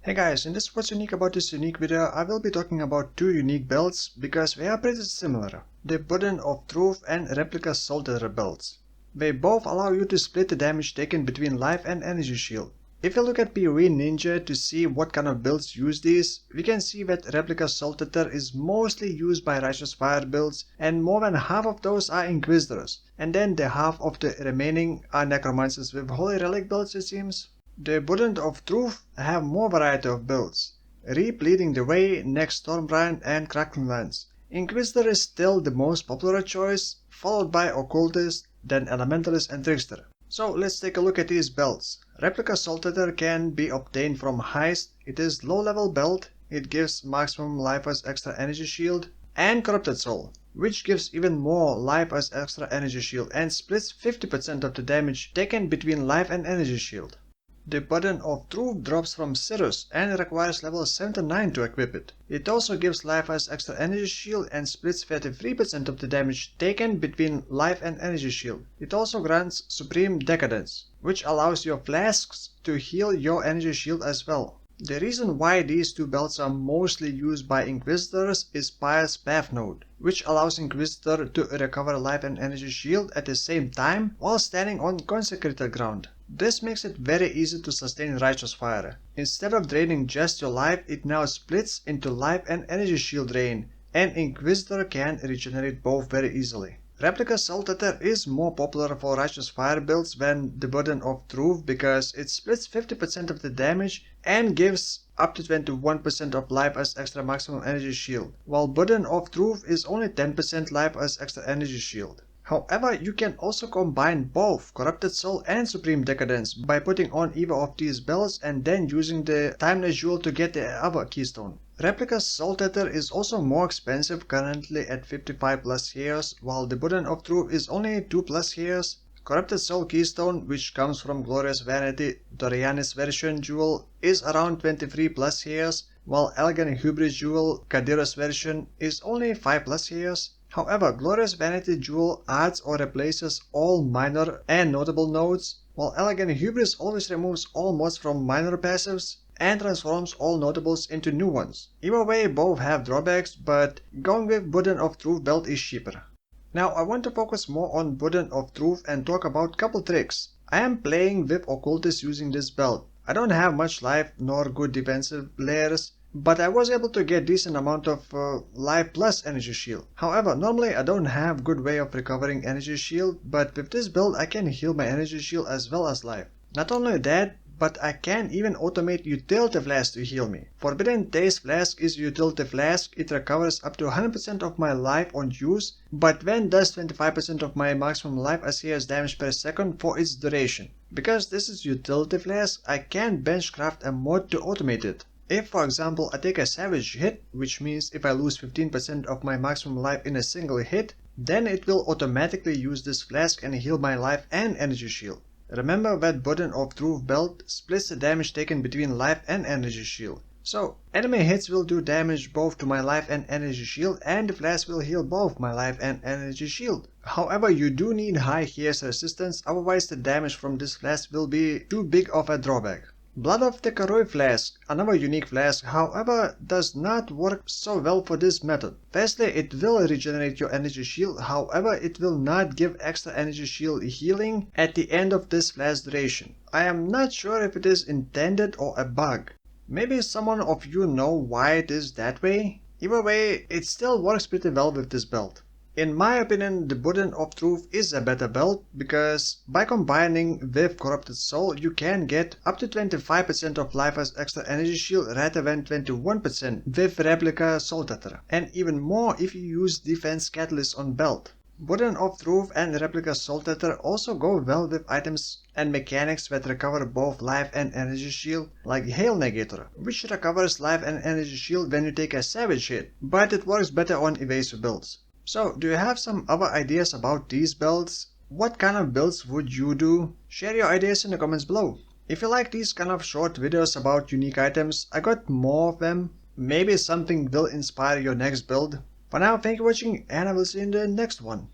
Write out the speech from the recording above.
Hey guys, in this What's Unique About this unique video, I will be talking about two unique builds because they are pretty similar. The Burden of Truth and Replica Soul Tether builds. They both allow you to split the damage taken between life and energy shield. If you look at PoE Ninja to see what kind of builds use these, we can see that Replica Soul Tether is mostly used by Righteous Fire builds, and more than half of those are Inquisitors, and then the half of the remaining are Necromancers with Holy Relic builds, it seems. The Burden of Truth have more variety of builds. Reap leading the way, next Stormbrand and Crackling Lance. Inquisitor is still the most popular choice, followed by Occultist, then Elementalist and Trickster. So let's take a look at these belts. Replica Soul Tether can be obtained from Heist. It is low level belt, it gives maximum life as extra energy shield, and Corrupted Soul, which gives even more life as extra energy shield and splits 50% of the damage taken between life and energy shield. The Burden of Truth drops from Cirrus and requires level 79 to equip it. It also gives life as extra energy shield and splits 33% of the damage taken between life and energy shield. It also grants Supreme Decadence, which allows your flasks to heal your energy shield as well. The reason why these two belts are mostly used by Inquisitors is Pyre's Path Node, which allows Inquisitor to recover life and energy shield at the same time while standing on consecrated ground. This makes it very easy to sustain Righteous Fire. Instead of draining just your life, it now splits into life and energy shield drain, and Inquisitor can regenerate both very easily. Replica Soul Tether is more popular for Righteous Fire builds than the Burden of Truth because it splits 50% of the damage and gives up to 21% of life as extra maximum energy shield, while Burden of Truth is only 10% life as extra energy shield. However, you can also combine both Corrupted Soul and Supreme Decadence by putting on either of these belts and then using the Timeless Jewel to get the other keystone. Replica Soul Tether is also more expensive, currently at 55 plus years, while the Burden of Truth is only 2 plus years. Corrupted Soul Keystone, which comes from Glorious Vanity, Dorianis version jewel, is around 23 plus years, while Elegant Hubris jewel, Kadiros version, is only 5 plus years. However, Glorious Vanity jewel adds or replaces all minor and notable nodes, while Elegant Hubris always removes all mods from minor passives and transforms all notables into new ones. Either way, both have drawbacks, but going with Burden of Truth belt is cheaper. Now I want to focus more on Burden of Truth and talk about couple tricks. I am playing with Occultist using this belt. I don't have much life nor good defensive layers, but I was able to get decent amount of life plus energy shield. However, normally I don't have good way of recovering energy shield, but with this build I can heal my energy shield as well as life. Not only that, but I can even automate Utility Flask to heal me. Forbidden Taste Flask is Utility Flask. It recovers up to 100% of my life on use, but then does 25% of my maximum life as CS damage per second for its duration. Because this is Utility Flask, I can benchcraft a mod to automate it. If, for example, I take a savage hit, which means if I lose 15% of my maximum life in a single hit, then it will automatically use this flask and heal my life and energy shield. Remember that Burden of Truth belt splits the damage taken between life and energy shield. So, enemy hits will do damage both to my life and energy shield, and the flask will heal both my life and energy shield. However, you do need high HS resistance, otherwise the damage from this flask will be too big of a drawback. Blood of the Karoi Flask, another unique flask, however, does not work so well for this method. Firstly, it will regenerate your energy shield, however, it will not give extra energy shield healing at the end of this flask duration. I am not sure if it is intended or a bug. Maybe someone of you know why it is that way? Either way, it still works pretty well with this belt. In my opinion, the Burden of Truth is a better belt because by combining with Corrupted Soul, you can get up to 25% of life as extra energy shield rather than 21% with Replica Soul Tether, and even more if you use Defense Catalyst on belt. Burden of Truth and Replica Soul Tether also go well with items and mechanics that recover both life and energy shield, like Hail Negator, which recovers life and energy shield when you take a savage hit, but it works better on evasive builds. So, do you have some other ideas about these builds? What kind of builds would you do? Share your ideas in the comments below. If you like these kind of short videos about unique items, I got more of them. Maybe something will inspire your next build. For now, thank you for watching and I will see you in the next one.